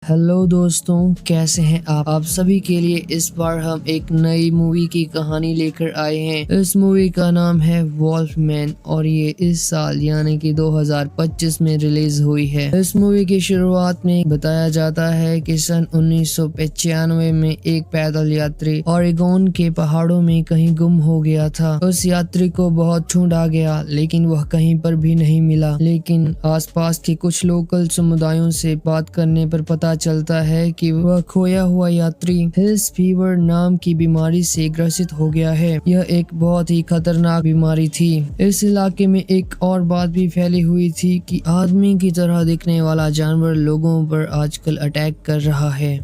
Hello दोस्तों, कैसे हैं आप सभी के लिए इस बार हम एक नई मूवी की कहानी लेकर आए हैं। इस मूवी का नाम है वॉल्फमैन और ये इस साल यानी कि 2025 में रिलीज हुई है। इस मूवी की शुरुआत में बताया जाता है कि सन 1995 में एक पैदल यात्री ओरेगोन के पहाड़ों में कहीं गुम हो गया था। उस यात्री को बहुत ढूंढा गया लेकिन वह कहीं पर भी नहीं मिला। लेकिन आसपास के कुछ लोकल समुदायों से बात करने पर पता चलता है कि वह खोया हुआ यात्री हिल्स फीवर नाम की बीमारी से ग्रसित हो गया है। यह एक बहुत ही खतरनाक बीमारी थी। इस इलाके में एक और बात भी फैली हुई थी कि आदमी की तरह दिखने वाला जानवर लोगों पर आजकल अटैक कर रहा है,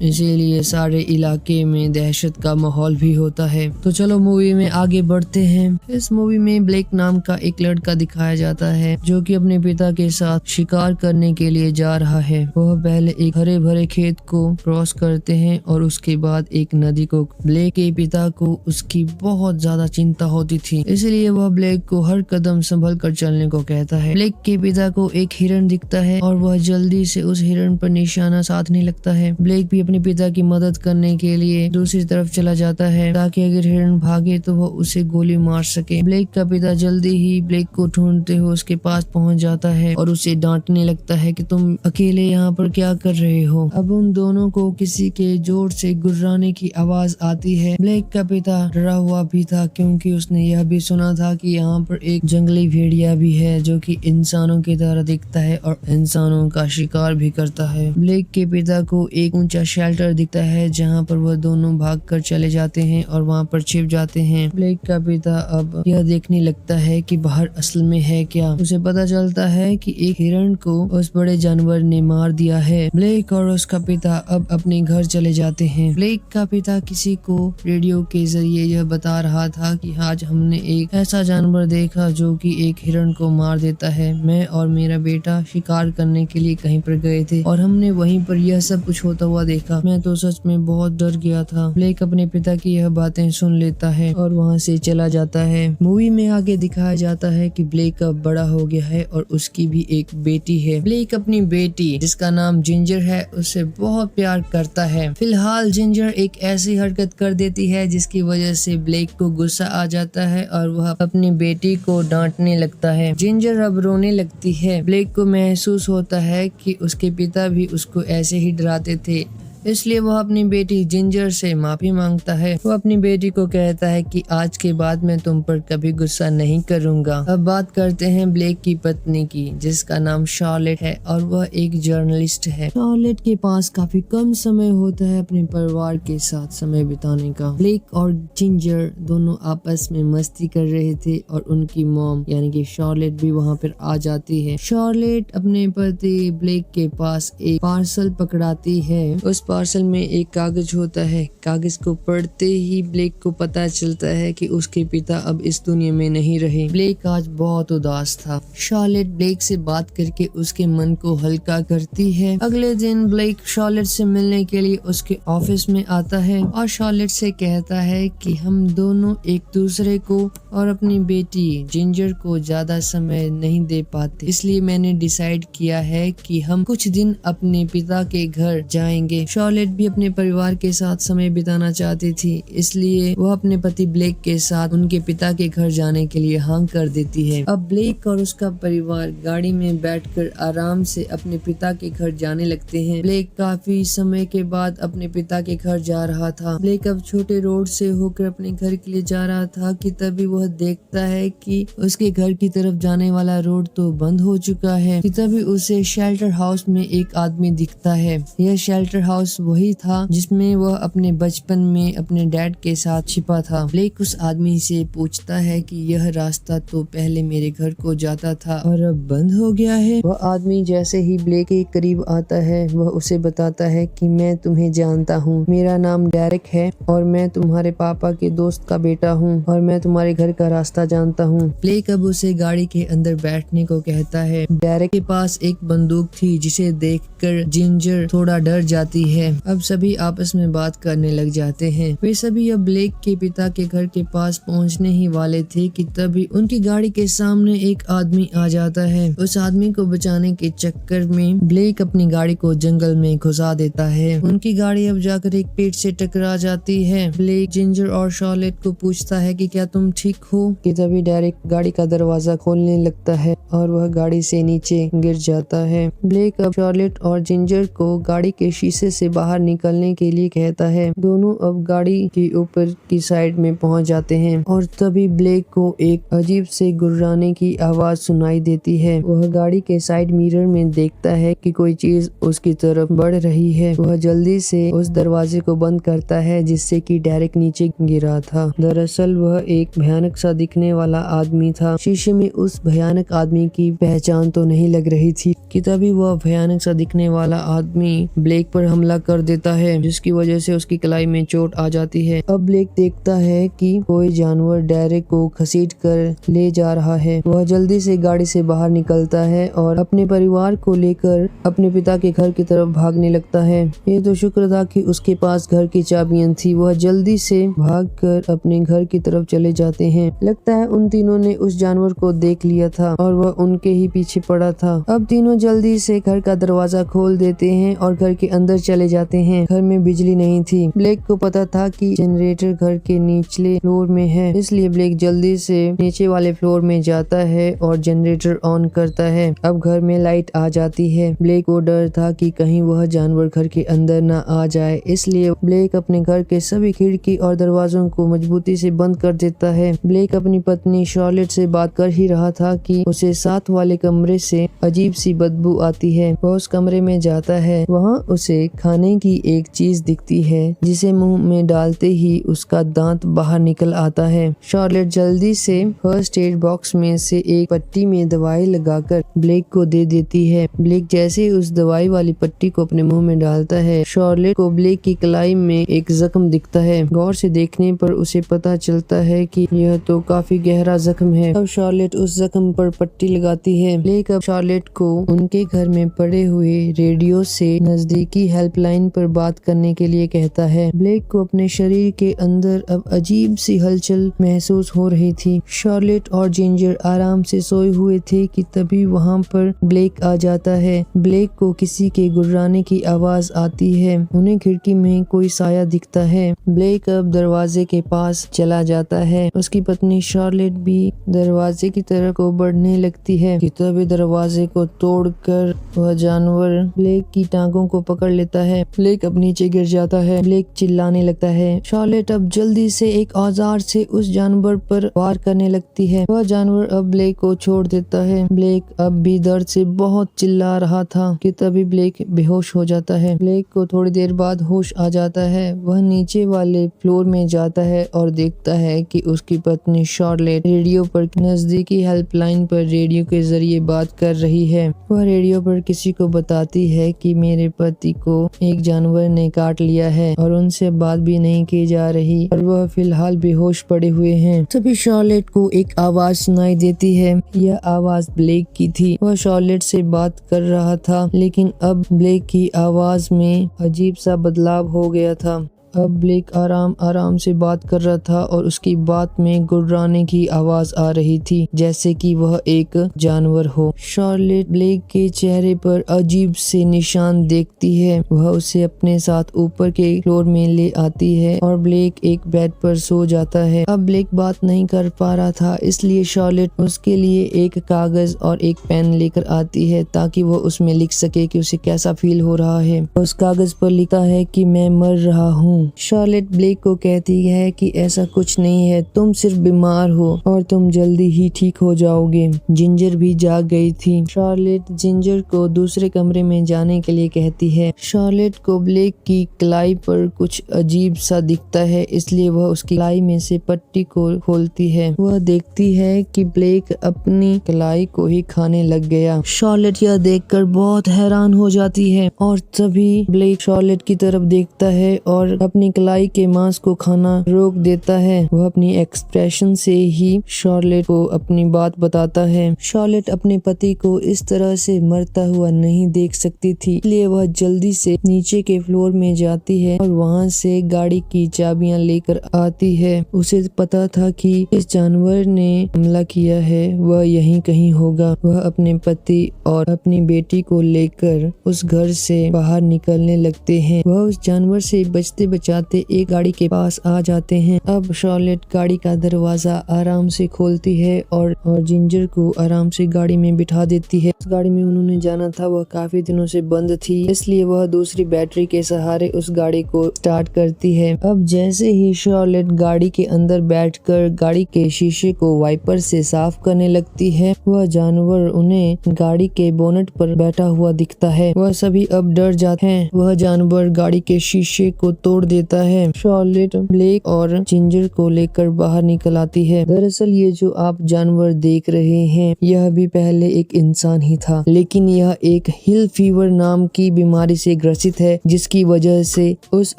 इसीलिए सारे इलाके में दहशत का माहौल भी होता है। तो चलो मूवी में आगे बढ़ते हैं। इस मूवी में ब्लेक नाम का एक लड़का दिखाया जाता है जो कि अपने पिता के साथ शिकार करने के लिए जा रहा है। वह पहले एक हरे भरे खेत को क्रॉस करते हैं और उसके बाद एक नदी को। ब्लेक के पिता को उसकी बहुत ज्यादा चिंता होती थी, इसलिए वह ब्लेक को हर कदम संभल कर चलने को कहता है। ब्लेक के पिता को एक हिरण दिखता है और वह जल्दी से उस हिरण पर निशाना साधने लगता है। ब्लेक भी अपने पिता की मदद करने के लिए दूसरी तरफ चला जाता है ताकि अगर हिरण भागे तो वो उसे गोली मार सके। ब्लेक का पिता जल्दी ही ब्लेक को ढूंढते हुए उसके पास पहुंच जाता है और उसे डांटने लगता है कि तुम अकेले यहाँ पर क्या कर रहे हो। अब उन दोनों को किसी के जोर से गुर्राने की आवाज आती है। ब्लेक का पिता डरा हुआ भी था क्योंकि उसने यह भी सुना था कि यहाँ पर एक जंगली भेड़िया भी है जो कि इंसानों की तरह दिखता है और इंसानों का शिकार भी करता है। ब्लेक के पिता को एक ऊंचा शेल्टर दिखता है जहां पर वह दोनों भागकर चले जाते हैं और वहां पर छिप जाते हैं। ब्लेक का पिता अब यह देखने लगता है कि बाहर असल में है क्या। उसे पता चलता है कि एक हिरण को उस बड़े जानवर ने मार दिया है। ब्लेक और उसका पिता अब अपने घर चले जाते हैं। ब्लेक का पिता किसी को रेडियो के जरिए यह बता रहा था कि आज हमने एक ऐसा जानवर देखा जो कि एक हिरण को मार देता है। मैं और मेरा बेटा शिकार करने के लिए कहीं पर गए थे और हमने वहीं पर यह सब कुछ होता हुआ देखा। मैं तो सच में बहुत डर गया था। ब्लेक अपने पिता की यह बातें सुन लेता है और वहां से चला जाता है। मूवी में आगे दिखाया जाता है कि ब्लेक अब बड़ा हो गया है और उसकी भी एक बेटी है। ब्लेक अपनी बेटी जिसका नाम जिंजर है उससे बहुत प्यार करता है। फिलहाल जिंजर एक ऐसी हरकत कर देती है जिसकी वजह से ब्लेक को गुस्सा आ जाता है और वह अपनी बेटी को डांटने लगता है। जिंजर अब रोने लगती है। ब्लेक को महसूस होता है कि उसके पिता भी उसको ऐसे ही डराते थे, इसलिए वह अपनी बेटी जिंजर से माफी मांगता है। वो अपनी बेटी को कहता है कि आज के बाद मैं तुम पर कभी गुस्सा नहीं करूंगा। अब बात करते हैं ब्लेक की पत्नी की जिसका नाम शार्लेट है और वह एक जर्नलिस्ट है। शार्लेट के पास काफी कम समय होता है अपने परिवार के साथ समय बिताने का। ब्लेक और जिंजर दोनों आपस में मस्ती कर रहे थे और उनकी मॉम यानी कि शार्लेट भी वहाँ पर आ जाती है। शार्लेट अपने पति ब्लेक के पास एक पार्सल पकड़ाती है। उस पार्सल में एक कागज होता है। कागज को पढ़ते ही ब्लेक को पता चलता है कि उसके पिता अब इस दुनिया में नहीं रहे। ब्लेक आज बहुत उदास था। शार्लेट ब्लेक से बात करके उसके मन को हल्का करती है। अगले दिन ब्लेक शार्लेट से मिलने के लिए उसके ऑफिस में आता है और शार्लेट से कहता है कि हम दोनों एक दूसरे को और अपनी बेटी जिंजर को ज्यादा समय नहीं दे पाते, इसलिए मैंने डिसाइड किया है कि हम कुछ दिन अपने पिता के घर जाएंगे। शार्लेट भी अपने परिवार के साथ समय बिताना चाहती थी, इसलिए वह अपने पति ब्लेक के साथ उनके पिता के घर जाने के लिए हाँ कर देती है। अब ब्लेक और उसका परिवार गाड़ी में बैठकर आराम से अपने पिता के घर जाने लगते हैं। ब्लेक काफी समय के बाद अपने पिता के घर जा रहा था। ब्लेक अब छोटे रोड से होकर अपने घर के लिए जा रहा था कि तभी वह देखता है कि उसके घर की तरफ जाने वाला रोड तो बंद हो चुका है। कि तभी उसे शेल्टर हाउस में एक आदमी दिखता है। यह शेल्टर हाउस वही था जिसमें वह अपने बचपन में अपने डैड के साथ छिपा था। ब्लेक उस आदमी से पूछता है कि यह रास्ता तो पहले मेरे घर को जाता था और अब बंद हो गया है। वह आदमी जैसे ही ब्लेक के करीब आता है वह उसे बताता है कि मैं तुम्हें जानता हूँ, मेरा नाम डेरेक है और मैं तुम्हारे पापा के दोस्त का बेटा हूँ और मैं तुम्हारे घर का रास्ता जानता हूँ। ब्लेक अब उसे गाड़ी के अंदर बैठने को कहता है। डेरेक के पास एक बंदूक थी जिसे देखकर जिंजर थोड़ा डर जाती है। है। अब सभी आपस में बात करने लग जाते हैं। वे सभी अब ब्लेक के पिता के घर के पास पहुंचने ही वाले थे कि तभी उनकी गाड़ी के सामने एक आदमी आ जाता है। उस आदमी को बचाने के चक्कर में ब्लेक अपनी गाड़ी को जंगल में घुसा देता है। उनकी गाड़ी अब जाकर एक पेड़ से टकरा जाती है। ब्लेक जिंजर और शार्लेट को पूछता है कि क्या तुम ठीक हो, कि तभी डेरिक गाड़ी का दरवाजा खोलने लगता है और वह गाड़ी से नीचे गिर जाता है। ब्लेक अब शार्लेट और जिंजर को गाड़ी के शीशे से बाहर निकलने के लिए कहता है। दोनों अब गाड़ी के ऊपर की साइड में पहुंच जाते हैं और तभी ब्लेक को एक अजीब से गुर्राने की आवाज सुनाई देती है। वह गाड़ी के साइड मिरर में देखता है कि कोई चीज उसकी तरफ बढ़ रही है। वह जल्दी से उस दरवाजे को बंद करता है जिससे कि डेरिक नीचे गिरा था। दरअसल वह एक भयानक सा दिखने वाला आदमी था। शीशे में उस भयानक आदमी की पहचान तो नहीं लग रही थी कि तभी वह भयानक सा दिखने वाला आदमी ब्लेक पर हमला कर देता है, जिसकी वजह से उसकी कलाई में चोट आ जाती है। अब ब्लेक देखता है कि कोई जानवर डेरिक को घसीट कर ले जा रहा है। वह जल्दी से गाड़ी से बाहर निकलता है और अपने परिवार को लेकर अपने पिता के घर की तरफ भागने लगता है। ये तो शुक्र था कि उसके पास घर की चाबियां थी। वह जल्दी से भागकर अपने घर की तरफ चले जाते हैं। लगता है उन तीनों ने उस जानवर को देख लिया था और वह उनके ही पीछे पड़ा था। अब तीनों जल्दी से घर का दरवाजा खोल देते हैं और घर के अंदर चले जाते हैं। घर में बिजली नहीं थी। ब्लेक को पता था कि जनरेटर घर के निचले फ्लोर में है, इसलिए ब्लेक जल्दी से नीचे वाले फ्लोर में जाता है और जनरेटर ऑन करता है। अब घर में लाइट आ जाती है। ब्लेक को डर था कि कहीं वह जानवर घर के अंदर न आ जाए, इसलिए ब्लेक अपने घर के सभी खिड़की और दरवाजों को मजबूती से बंद कर देता है। ब्लेक अपनी पत्नी शार्लेट से बात कर ही रहा था कि उसे साथ वाले कमरे से अजीब सी बदबू आती है। वह उस कमरे में जाता है। वहाँ उसे खाने की एक चीज दिखती है जिसे मुंह में डालते ही उसका दांत बाहर निकल आता है। शार्लेट जल्दी से फर्स्ट एड बॉक्स में से एक पट्टी में दवाई लगाकर ब्लेक को दे देती है। ब्लेक जैसे ही उस दवाई वाली पट्टी को अपने मुंह में डालता है, शार्लेट को ब्लेक की कलाई में एक जख्म दिखता है। गौर से देखने पर उसे पता चलता है कि यह तो काफी गहरा जख्म है। अब शार्लेट उस जख्म पर पट्टी लगाती है। ब्लेक अब शार्लेट को उनके घर में पड़े हुए रेडियो से नजदीकी हेल्पलाइन पर बात करने के लिए कहता है। ब्लेक को अपने शरीर के अंदर अब अजीब सी हलचल महसूस हो रही थी। शार्लेट और जिंजर आराम से सोए हुए थे कि तभी वहाँ पर ब्लेक आ जाता है। ब्लेक को किसी के गुर्राने की आवाज आती है। उन्हें खिड़की में कोई साया दिखता है। ब्लेक अब दरवाजे के पास चला जाता है। उसकी पत्नी शार्लेट भी दरवाजे की तरफ को बढ़ने लगती है कि तभी दरवाजे को तोड़कर वह जानवर ब्लेक की टांगों को पकड़ लेता है। ब्लेक अब नीचे गिर जाता है। ब्लेक चिल्लाने लगता है। शार्लेट अब जल्दी से एक औजार से उस जानवर पर वार करने लगती है। वह जानवर अब ब्लेक को छोड़ देता है। ब्लेक अब भी दर्द से बहुत चिल्ला रहा था कि तभी ब्लेक बेहोश हो जाता है। ब्लेक को थोड़ी देर बाद होश आ जाता है। वह नीचे वाले फ्लोर में जाता है और देखता है कि उसकी पत्नी शार्लेट रेडियो पर नजदीकी हेल्पलाइन पर रेडियो के जरिए बात कर रही है। वह रेडियो पर किसी को बताती है कि मेरे पति को एक जानवर ने काट लिया है और उनसे बात भी नहीं की जा रही और वह फिलहाल बेहोश पड़े हुए हैं। तभी शार्लेट को एक आवाज सुनाई देती है। यह आवाज ब्लेक की थी। वह शार्लेट से बात कर रहा था, लेकिन अब ब्लेक की आवाज में अजीब सा बदलाव हो गया था। अब ब्लेक आराम आराम से बात कर रहा था और उसकी बात में गुर्राने की आवाज आ रही थी, जैसे कि वह एक जानवर हो। शार्लेट ब्लेक के चेहरे पर अजीब से निशान देखती है। वह उसे अपने साथ ऊपर के फ्लोर में ले आती है और ब्लेक एक बेड पर सो जाता है। अब ब्लेक बात नहीं कर पा रहा था, इसलिए शार्लेट उसके लिए एक कागज और एक पेन लेकर आती है ताकि वह उसमें लिख सके कि उसे कैसा फील हो रहा है। उस कागज पर लिखा है कि मैं मर रहा हूँ। शार्लेट ब्लेक को कहती है कि ऐसा कुछ नहीं है, तुम सिर्फ बीमार हो और तुम जल्दी ही ठीक हो जाओगे। जिंजर भी जाग गई थी। शार्लेट जिंजर को दूसरे कमरे में जाने के लिए कहती है। शार्लेट को ब्लेक की कलाई पर कुछ अजीब सा दिखता है, इसलिए वह उसकी कलाई में से पट्टी को खोलती है। वह देखती है कि ब्लेक अपनी कलाई को ही खाने लग गया। शार्लेट यह देखकर बहुत हैरान हो जाती है और तभी ब्लेक शार्लेट की तरफ देखता है और अपनी कलाई के मांस को खाना रोक देता है। वह अपनी एक्सप्रेशन से ही शार्लेट को अपनी बात बताता है। शार्लेट अपने पति को इस तरह से मरता हुआ नहीं देख सकती थी, इसलिए वह जल्दी से नीचे के फ्लोर में जाती है और वहां से गाड़ी की चाबियां लेकर आती है। उसे पता था कि इस जानवर ने हमला किया है, वह यहीं कहीं होगा। वह अपने पति और अपनी बेटी को लेकर उस घर से बाहर निकलने लगते हैं। वह उस जानवर से बचते बचाते एक गाड़ी के पास आ जाते हैं। अब शार्लेट गाड़ी का दरवाजा आराम से खोलती है और जिंजर को आराम से गाड़ी में बिठा देती है। उस गाड़ी में उन्होंने जाना था वह काफी दिनों से बंद थी, इसलिए वह दूसरी बैटरी के सहारे उस गाड़ी को स्टार्ट करती है। अब जैसे ही शार्लेट गाड़ी के अंदर बैठकर गाड़ी के शीशे को वाइपर से साफ करने लगती है, वह जानवर उन्हें गाड़ी के बोनट पर बैठा हुआ दिखता है। वह सभी अब डर जाते हैं। वह जानवर गाड़ी के शीशे को तोड़ देता है। शार्लेट ब्लेक और जिंजर को लेकर बाहर निकल आती है। दरअसल ये जो आप जानवर देख रहे हैं यह भी पहले एक इंसान ही था, लेकिन यह एक हिल फीवर नाम की बीमारी से ग्रसित है, जिसकी वजह से उस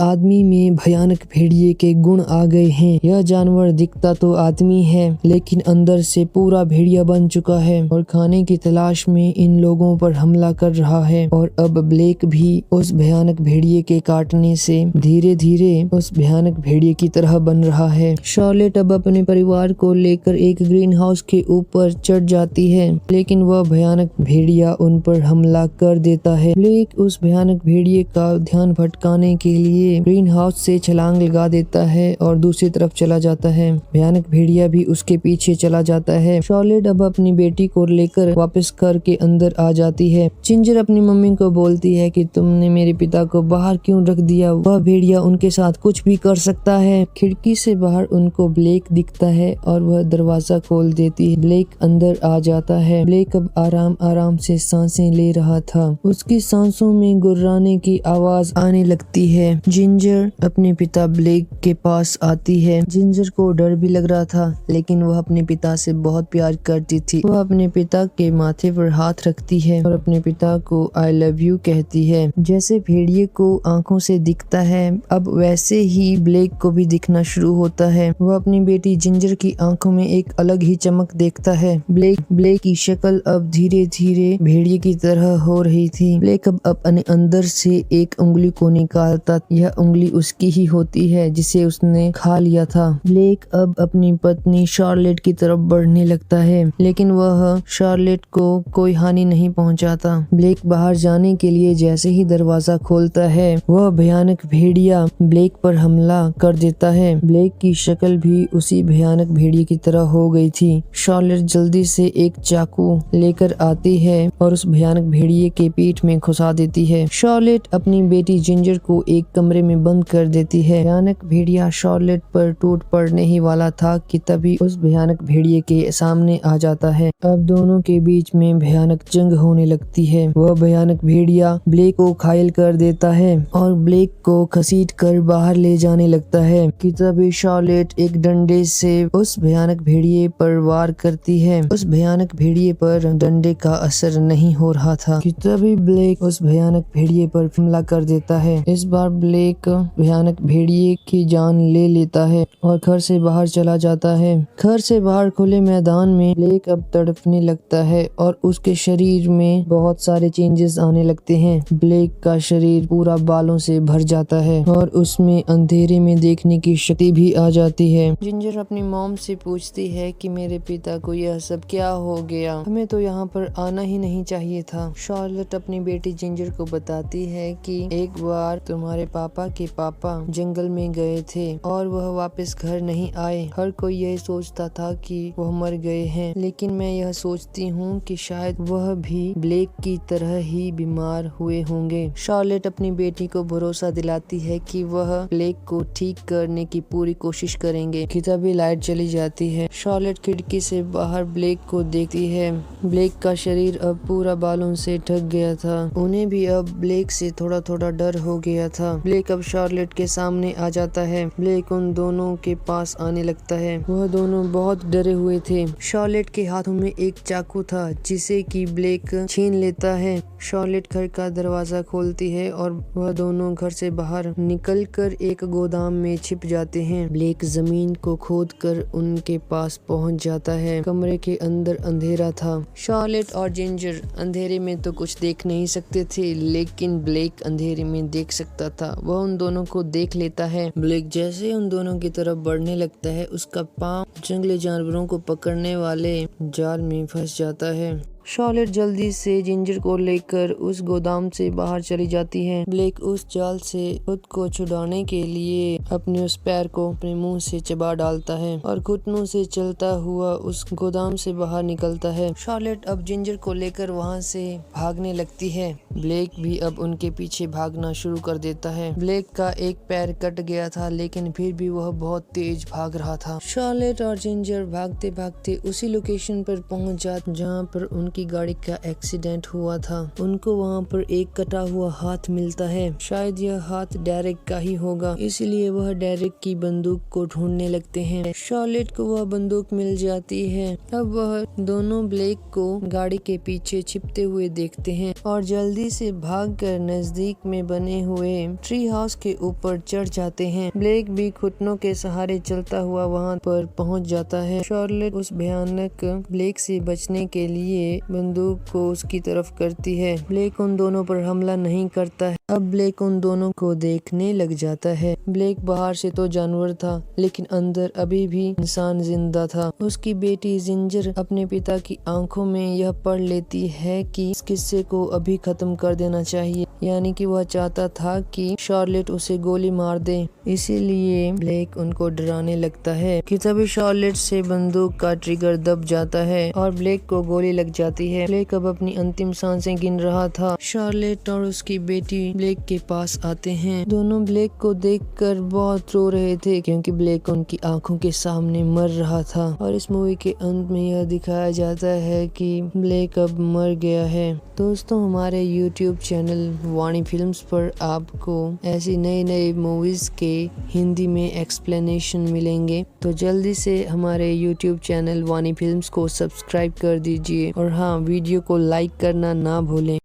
आदमी में भयानक भेड़िए के गुण आ गए हैं। यह जानवर दिखता तो आदमी है, लेकिन अंदर से पूरा भेड़िया बन चुका है और खाने की तलाश में इन लोगों पर हमला कर रहा है। और अब ब्लेक भी उस भयानक भेड़िए के काटने से धीरे धीरे उस भयानक भेड़िए की तरह बन रहा है। शार्लेट अब अपने परिवार को लेकर एक ग्रीन हाउस के ऊपर चढ़ जाती है, लेकिन वह भयानक भेड़िया उन पर हमला कर देता है। ब्लेक उस भयानक भेड़िए का ध्यान भटकाने के लिए ग्रीन हाउस से छलांग लगा देता है और दूसरी तरफ चला जाता है। भयानक भेड़िया भी उसके पीछे चला जाता है। शार्लेट अब अपनी बेटी को लेकर वापस घर के अंदर आ जाती है। जिंजर अपनी मम्मी को बोलती है कि तुमने मेरे पिता को बाहर क्यों रख दिया, वह भेड़िया उनके साथ कुछ भी कर सकता है। खिड़की से बाहर उनको ब्लेक दिखता है और वह दरवाजा खोल देती है। ब्लेक अंदर आ जाता है। ब्लेक अब आराम आराम से सांसें ले रहा था। उसकी सांसों में गुर्राने की आवाज आने लगती है। जिंजर अपने पिता ब्लेक के पास आती है। जिंजर को डर भी लग रहा था, लेकिन वह अपने पिता से बहुत प्यार करती थी। वह अपने पिता के माथे पर हाथ रखती है और अपने पिता को आई लव यू कहती है। जैसे भेड़िए को आंखों से दिखता है, अब वैसे ही ब्लेक को भी दिखना शुरू होता है। वह अपनी बेटी जिंजर की आंखों में एक अलग ही चमक देखता है। ब्लेक की शक्ल अब धीरे धीरे भेड़िए की तरह हो रही थी। ब्लेक अब अपने अंदर से एक उंगली को निकालता। यह उंगली उसकी ही होती है जिसे उसने खा लिया था। ब्लेक अब अपनी पत्नी शार्लेट की तरफ बढ़ने लगता है, लेकिन वह शार्लेट को कोई हानि नहीं पहुंचाता। ब्लेक बाहर जाने के लिए जैसे ही दरवाजा खोलता है, वह भयानक भेड़िया ब्लेक पर हमला कर देता है। ब्लेक की शक्ल भी उसी भयानक भेड़िए की तरह हो गई थी। शार्लेट जल्दी से एक चाकू लेकर आती है और उस भयानक भेड़िए के पीठ में घुसा देती है। शार्लेट अपनी बेटी जिंजर को एक कमरे में बंद कर देती है। भयानक भेड़िया शार्लेट पर टूट पड़ने ही वाला था कि तभी उस भयानक भेड़िए के सामने आ जाता है। अब दोनों के बीच में भयानक जंग होने लगती है। वह भयानक भेड़िया ब्लेक को घायल कर देता है और ब्लेक को घसीट कर बाहर ले जाने लगता है कि तभी शार्लेट एक डंडे से उस भयानक भेड़िए पर वार करती है। उस भयानक भेड़िए पर डंडे का असर नहीं हो रहा था कि तभी ब्लेक उस भयानक भेड़िए पर हमला कर देता है। इस बार ब्लेक भयानक भेड़िए की जान ले लेता है और घर से बाहर चला जाता है। घर से बाहर खुले मैदान में ब्लेक अब तड़पने लगता है और उसके शरीर में बहुत सारे चेंजेस आने लगते हैं। ब्लेक का शरीर पूरा बालों से भर जाता है और उसमें अंधेरे में देखने की शक्ति भी आ जाती है। जिंजर अपनी मॉम से पूछती है कि मेरे पिता को यह सब क्या हो गया, हमें तो यहाँ पर आना ही नहीं चाहिए था। शार्लेट अपनी बेटी जिंजर को बताती है कि एक बार तुम्हारे पापा के पापा जंगल में गए थे और वह वापस घर नहीं आए। हर कोई यही सोचता था कि वह मर गए हैं, लेकिन मैं यह सोचती हूँ कि शायद वह भी ब्लेक की तरह ही बीमार हुए होंगे। शार्लेट अपनी बेटी को भरोसा दिलाती है कि वह ब्लेक को ठीक करने की पूरी कोशिश करेंगे कि तभी लाइट चली जाती है। शार्लेट खिड़की से बाहर ब्लेक को देखती है। ब्लेक का शरीर अब पूरा बालों से ढक गया था। उन्हें भी अब ब्लेक से थोड़ा थोड़ा डर हो गया था। ब्लेक अब शार्लेट के सामने आ जाता है। ब्लेक उन दोनों के पास आने लगता है। वह दोनों बहुत डरे हुए थे। शार्लेट के हाथों में एक चाकू था जिसे कि ब्लेक छीन लेता है। शार्लेट घर का दरवाजा खोलती है और वह दोनों घर से बाहर निकल निकलकर एक गोदाम में छिप जाते हैं। ब्लेक जमीन को खोदकर उनके पास पहुंच जाता है। कमरे के अंदर अंधेरा था। शार्लेट और जिंजर अंधेरे में तो कुछ देख नहीं सकते थे, लेकिन ब्लेक अंधेरे में देख सकता था। वह उन दोनों को देख लेता है। ब्लेक जैसे उन दोनों की तरफ बढ़ने लगता है, उसका पांव जंगली जानवरों को पकड़ने वाले जाल में फंस जाता है। शार्लेट जल्दी से जिंजर को लेकर उस गोदाम से बाहर चली जाती है। ब्लेक उस जाल से खुद को छुड़ाने के लिए अपने उस पैर को अपने मुंह से चबा डालता है और घुटनों से चलता हुआ उस गोदाम से बाहर निकलता है। शार्लेट अब जिंजर को लेकर वहां से भागने लगती है। ब्लेक भी अब उनके पीछे भागना शुरू कर देता है। ब्लेक का एक पैर कट गया था, लेकिन फिर भी वह बहुत तेज भाग रहा था। शार्लेट और जिंजर भागते भागते उसी लोकेशन पर पहुंच जाते जहाँ पर उनकी गाड़ी का एक्सीडेंट हुआ था। उनको वहाँ पर एक कटा हुआ हाथ मिलता है। शायद यह हाथ डेरेक का ही होगा, इसलिए वह डेरेक की बंदूक को ढूंढने लगते हैं। शार्लेट को वह बंदूक मिल जाती है। अब वह दोनों ब्लेक को गाड़ी के पीछे छिपते हुए देखते हैं और जल्दी से भागकर नजदीक में बने हुए ट्री हाउस के ऊपर चढ़ जाते हैं। ब्लेक भी घुटनों के सहारे चलता हुआ वहाँ पर पहुँच जाता है। शार्लेट उस भयानक ब्लेक से बचने के लिए बंदूक को उसकी तरफ करती है। ब्लेक उन दोनों पर हमला नहीं करता है। अब ब्लेक उन दोनों को देखने लग जाता है। ब्लेक बाहर से तो जानवर था, लेकिन अंदर अभी भी इंसान जिंदा था। उसकी बेटी जिंजर अपने पिता की आंखों में यह पढ़ लेती है कि इस किस्से को अभी खत्म कर देना चाहिए, यानी कि वह चाहता था कि शार्लेट उसे गोली मार दे। इसीलिए ब्लेक उनको डराने लगता है कि तभी शार्लेट से बंदूक का ट्रिगर दब जाता है और ब्लेक को गोली लग जाती है। ब्लेक अब अपनी अंतिम सांसें गिन रहा था। शार्लेट और उसकी बेटी ब्लेक के पास आते हैं। दोनों ब्लेक को देखकर बहुत रो रहे थे, क्योंकि ब्लेक उनकी आंखों के सामने मर रहा था। और इस मूवी के अंत में यह दिखाया जाता है कि ब्लेक अब मर गया है। दोस्तों, हमारे YouTube चैनल वाणी फिल्म्स पर आपको ऐसी नई नई मूवीज के हिंदी में एक्सप्लेनेशन मिलेंगे, तो जल्दी से हमारे YouTube चैनल वाणी फिल्म्स को सब्सक्राइब कर दीजिए और हाँ, वीडियो को लाइक करना ना भूलें।